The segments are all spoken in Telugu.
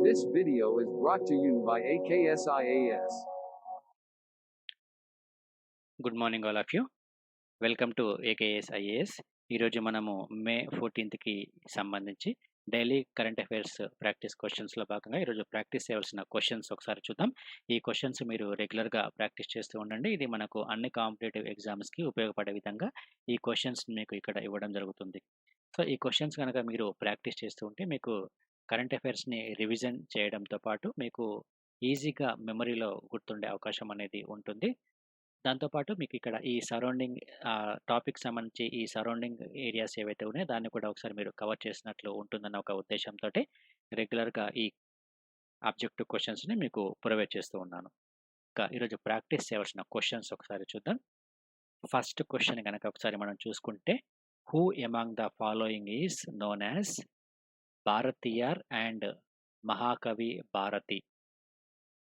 This video is brought to you by AKSIAS. Good morning all of you. Welcome to AKS IAS. ఈరోజు మనము మే 14కి సంబంధించి డైలీ కరెంట్ అఫైర్స్ ప్రాక్టీస్ క్వశ్చన్స్లో భాగంగా ఈరోజు ప్రాక్టీస్ చేయవలసిన క్వశ్చన్స్ ఒకసారి చూద్దాం. ఈ క్వశ్చన్స్ మీరు రెగ్యులర్గా ప్రాక్టీస్ చేస్తూ ఉండండి. ఇది మనకు అన్ని కాంపిటేటివ్ ఎగ్జామ్స్కి ఉపయోగపడే విధంగా ఈ క్వశ్చన్స్ మీకు ఇక్కడ ఇవ్వడం జరుగుతుంది. సో ఈ క్వశ్చన్స్ కనుక మీరు ప్రాక్టీస్ చేస్తూ ఉంటే మీకు కరెంట్ అఫైర్స్ని రివిజన్ చేయడంతో పాటు మీకు ఈజీగా మెమరీలో గుర్తుండే అవకాశం అనేది ఉంటుంది. దాంతోపాటు మీకు ఇక్కడ ఈ సరౌండింగ్ టాపిక్ సంబంధించి ఈ సరౌండింగ్ ఏరియాస్ ఏవైతే ఉన్నాయో దాన్ని కూడా ఒకసారి మీరు కవర్ చేసినట్లు ఉంటుందన్న ఒక ఉద్దేశంతోటి రెగ్యులర్‌గా ఈ ఆబ్జెక్టివ్ క్వెషన్స్‌ని మీకు ప్రొవైడ్ చేస్తూ ఉన్నాను. ఇంకా ఈరోజు ప్రాక్టీస్ చేయవలసిన క్వెషన్స్ ఒకసారి చూద్దాం. ఫస్ట్ క్వెషన్ గనక ఒకసారి మనం చూసుకుంటే, who among the following is known as Bharathiyar and మహాకవి భారతి?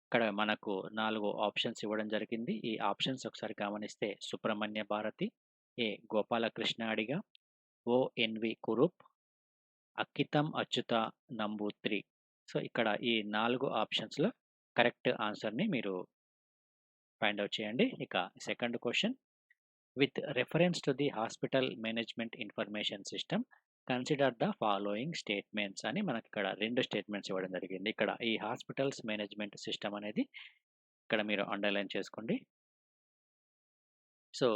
ఇక్కడ మనకు 4 ఆప్షన్స్ ఇవ్వడం జరిగింది. ఈ ఆప్షన్స్ ఒకసారి గమనిస్తే సుబ్రహ్మణ్య భారతి, ఏ గోపాలకృష్ణ అడిగ, ఓ ఎన్వి కురూప్, అక్కితం అచ్యుత నంబూత్రి. సో ఇక్కడ ఈ 4 ఆప్షన్స్‌లో కరెక్ట్ ఆన్సర్‌ని మీరు ఫైండ్ ఔట్ చేయండి. ఇక second question, with reference to the hospital management information system consider the following statements అని మనకి ఇక్కడ 2 స్టేట్మెంట్స్ ఇవ్వడం జరిగింది. ఇక్కడ ఈ హాస్పిటల్స్ మేనేజ్మెంట్ సిస్టమ్ అనేది ఇక్కడ మీరు అండర్‌లైన్ చేసుకోండి. So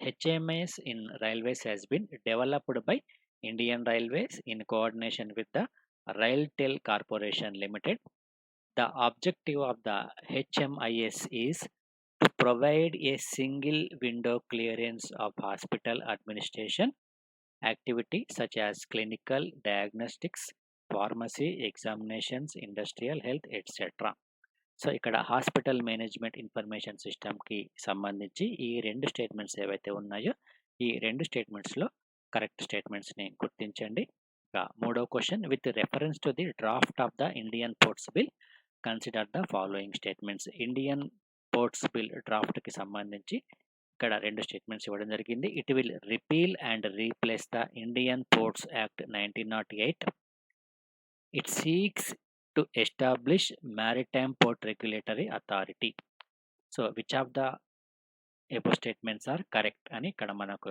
HMIS in railways has been developed by Indian Railways in coordination with the Railtel Corporation Limited. The objective of the HMIS is to provide a single window clearance of hospital administration activity such as clinical, diagnostics, pharmacy, examinations, industrial health, etc. So ఇక్కడ హాస్పిటల్ మేనేజ్మెంట్ ఇన్ఫర్మేషన్ సిస్టమ్‌కి సంబంధించి ఈ 2 స్టేట్మెంట్స్ ఏవైతే ఉన్నాయో, ఈ 2 స్టేట్మెంట్స్‌లో కరెక్ట్ స్టేట్మెంట్స్‌ని గుర్తించండి. ఇక మూడో question, with reference to the draft of the Indian ports bill consider the following statements. Indian ports bill డ్రాఫ్ట్‌కి సంబంధించి ఇక్కడ 2 స్టేట్మెంట్స్ ఇవ్వడం జరిగింది. It will repeal and replace the Indian ports act 1908. It seeks to establish maritime port regulatory authority. So which of the above statements are correct అని ఇక్కడ మనకు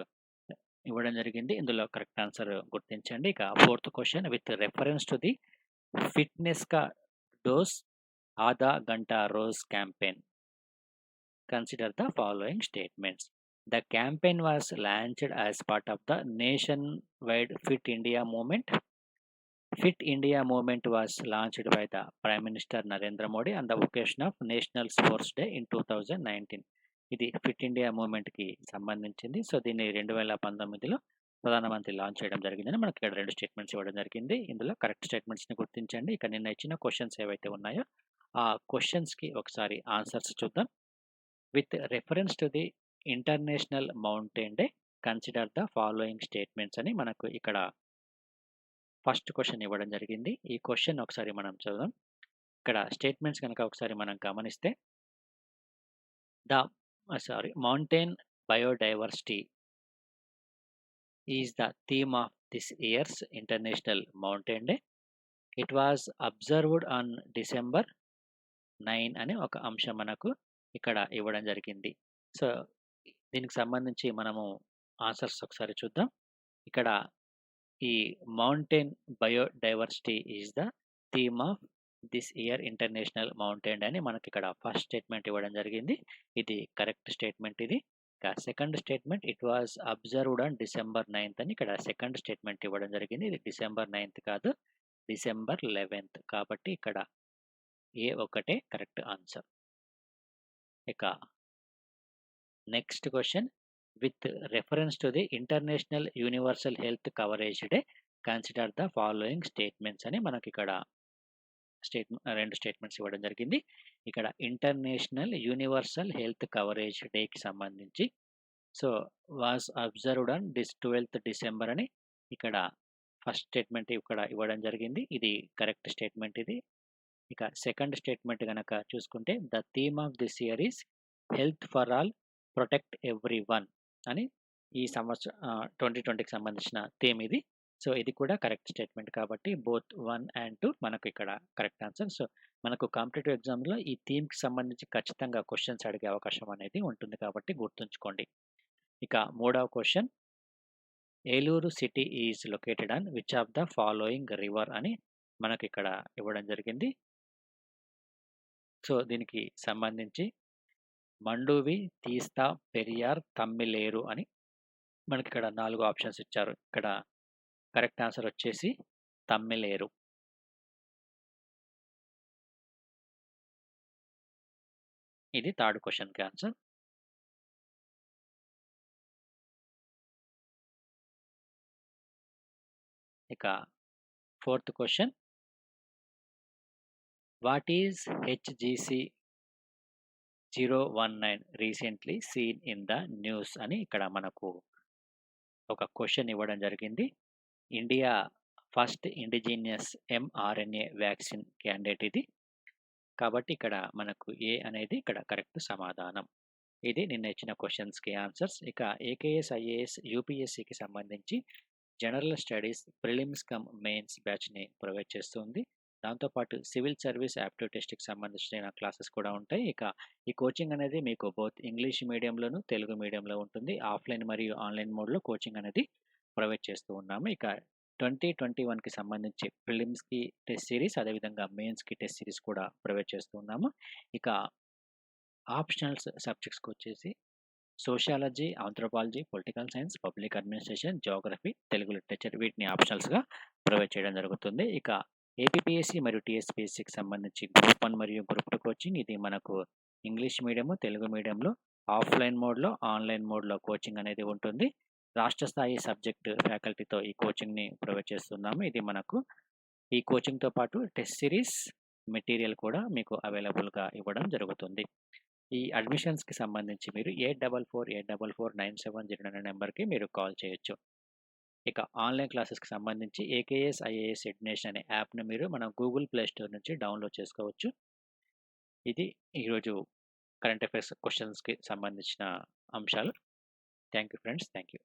ఇవ్వడం జరిగింది. ఇందులో కరెక్ట్ ఆన్సర్ గుర్తించండి. ఇక fourth question, with reference to the fitness ka dose aadha ghanta roz campaign consider the following statements. The campaign was launched as part of the nationwide fit India movement. Fit India movement was launched by the Prime Minister Narendra Modi on the occasion of National Sports Day in 2019. ఇది ఫిట్ ఇండియా మూవ్‌మెంట్‌కి సంబంధించింది. సో దీన్ని 2019లో ప్రధానమంత్రి లాంచ్ చేయడం జరిగిందని మనకి ఇక్కడ 2 స్టేట్మెంట్స్ ఇవ్వడం జరిగింది. ఇందులో కరెక్ట్ స్టేట్మెంట్స్‌ని గుర్తించండి. ఇక నిన్న ఇచ్చిన క్వెషన్స్ ఏవైతే ఉన్నాయో ఆ క్వెషన్స్‌కి ఒకసారి ఆన్సర్స్ చూద్దాం. With reference to the international mountain day consider the following statements అని మనకు ఇక్కడ ఫస్ట్ క్వెషన్ ఇవ్వడం జరిగింది. ఈ క్వెషన్ ఒకసారి మనం చదువుదాం. ఇక్కడ స్టేట్మెంట్స్ గనక ఒకసారి మనం గమనిస్తే, mountain biodiversity is the theme of this years international mountain day. It was observed on December 9 అని ఒక అంశం మనకు ఇక్కడ ఇవ్వడం జరిగింది. సో దీనికి సంబంధించి మనము ఆన్సర్స్ ఒకసారి చూద్దాం. ఇక్కడ ఈ mountain biodiversity is the theme of this year international mountain day అని మనకి ఇక్కడ ఫస్ట్ స్టేట్మెంట్ ఇవ్వడం జరిగింది. ఇది కరెక్ట్ స్టేట్మెంట్ ఇది. ఇక second statement, it was observed on December 9 అని ఇక్కడ సెకండ్ స్టేట్మెంట్ ఇవ్వడం జరిగింది. ఇది డిసెంబర్ 9 కాదు, డిసెంబర్ 11 కాబట్టి ఇక్కడ ఏ ఒకటే కరెక్ట్ ఆన్సర్. ఇక next question, with reference to the international universal health coverage day consider the following statements అని మనకి ఇక్కడ 2 స్టేట్మెంట్స్ ఇవ్వడం జరిగింది. ఇక్కడ ఇంటర్నేషనల్ యూనివర్సల్ హెల్త్ కవరేజ్ డేకి సంబంధించి so was observed on 12th December అని ఇక్కడ ఫస్ట్ స్టేట్మెంట్ ఇక్కడ ఇవ్వడం జరిగింది. ఇది కరెక్ట్ స్టేట్మెంట్ ఇది. ఇక సెకండ్ స్టేట్మెంట్ గనక చూసుకుంటే, the theme of this year is health for all protect everyone అని ఈ సంవత్సరం 2020కి సంబంధించిన థీమ్ ఇది. సో, ఇది కూడా కరెక్ట్ స్టేట్మెంట్ కాబట్టి బోత్ 1 అండ్ 2 మనకు ఇక్కడ కరెక్ట్ ఆన్సర్. సో, మనకు కాంపిటీటివ్ ఎగ్జామ్‌లో ఈ థీమ్‌కి సంబంధించి ఖచ్చితంగా క్వెషన్స్ అడిగే అవకాశం అనేది ఉంటుంది కాబట్టి గుర్తుంచుకోండి. ఇక మూడవ question Eluru city is located on which of the following river అని మనకిక్కడ ఇవ్వడం జరిగింది. సో, దీనికి సంబంధించి మండోవి, తీస్తా, పెరియార్, తమ్మిలేరు అని మనకిక్కడ 4 ఆప్షన్స్ ఇచ్చారు. ఇక్కడ కరెక్ట్ ఆన్సర్ వచ్చేసి తమ్మిలేరు. ఇది థర్డ్ క్వెషన్‌కి ఆన్సర్. ఇక fourth question what is HGC 019 recently seen in the news అని ఇక్కడ మనకు ఒక క్వెషన్ ఇవ్వడం జరిగింది. India first indigenous mRNA vaccine candidate ఇది. కాబట్టి ఇక్కడ మనకు ఏ అనేది ఇక్కడ కరెక్ట్ సమాధానం. ఇది నిన్న ఇచ్చిన క్వెషన్స్‌కి ఆన్సర్స్. ఇక ఏకేఎస్, ఐఏఎస్, యూపీఎస్సీకి సంబంధించి general studies prelims cum mains బ్యాచ్‌ని ప్రొవైడ్ చేస్తుంది. దాంతో పాటు సివిల్ సర్వీస్ యాప్టిట్యూడ్ టెస్ట్‌కి సంబంధించిన క్లాసెస్ కూడా ఉంటాయి. ఇక ఈ కోచింగ్ అనేది మీకు బోత్ ఇంగ్లీష్ మీడియంలోను, తెలుగు మీడియంలో ఉంటుంది. ఆఫ్‌లైన్ మరియు ఆన్‌లైన్ మోడ్‌లో కోచింగ్ అనేది ప్రొవైడ్ చేస్తూ ఉన్నాము. ఇక 2021కి సంబంధించి ప్రిలిమ్స్‌కి టెస్ట్ సిరీస్, అదేవిధంగా మెయిన్స్‌కి టెస్ట్ సిరీస్ కూడా ప్రొవైడ్ చేస్తూ ఉన్నాము. ఇక ఆప్షనల్స్ సబ్జెక్ట్స్‌కొచ్చేసి sociology, anthropology, political science, public administration, geography, Telugu literature వీటిని ఆప్షనల్స్‌గా ప్రొవైడ్ చేయడం జరుగుతుంది. ఇక ఏపీపీఎస్సీ మరియు టీఎస్‌పీఎస్సీకి సంబంధించి గ్రూప్ 1 మరియు గ్రూప్ 2 కోచింగ్ ఇది మనకు ఇంగ్లీష్ మీడియము, తెలుగు మీడియంలో ఆఫ్‌లైన్ మోడ్‌లో, ఆన్‌లైన్ మోడ్‌లో కోచింగ్ అనేది ఉంటుంది. రాష్ట్ర స్థాయి సబ్జెక్ట్ ఫ్యాకల్టీతో ఈ కోచింగ్‌ని ప్రొవైడ్ చేస్తున్నాము. ఇది మనకు ఈ కోచింగ్‌తో పాటు టెస్ట్ సిరీస్ మెటీరియల్ కూడా మీకు అవైలబుల్‌గా ఇవ్వడం జరుగుతుంది. ఈ అడ్మిషన్స్‌కి సంబంధించి మీరు 8448449709 అనే నంబర్‌కి మీరు కాల్ చేయొచ్చు. ఇక ఆన్‌లైన్ క్లాసెస్‌కి సంబంధించి ఏకేఎస్, ఐఏఎస్ ఎడ్యునేషన్ అనే యాప్‌ని మీరు మన గూగుల్ ప్లే స్టోర్ నుంచి డౌన్‌లోడ్ చేసుకోవచ్చు. ఇది ఈరోజు కరెంట్ అఫైర్స్ క్వెషన్స్‌కి సంబంధించిన అంశాలు. Thank you friends. Thank you.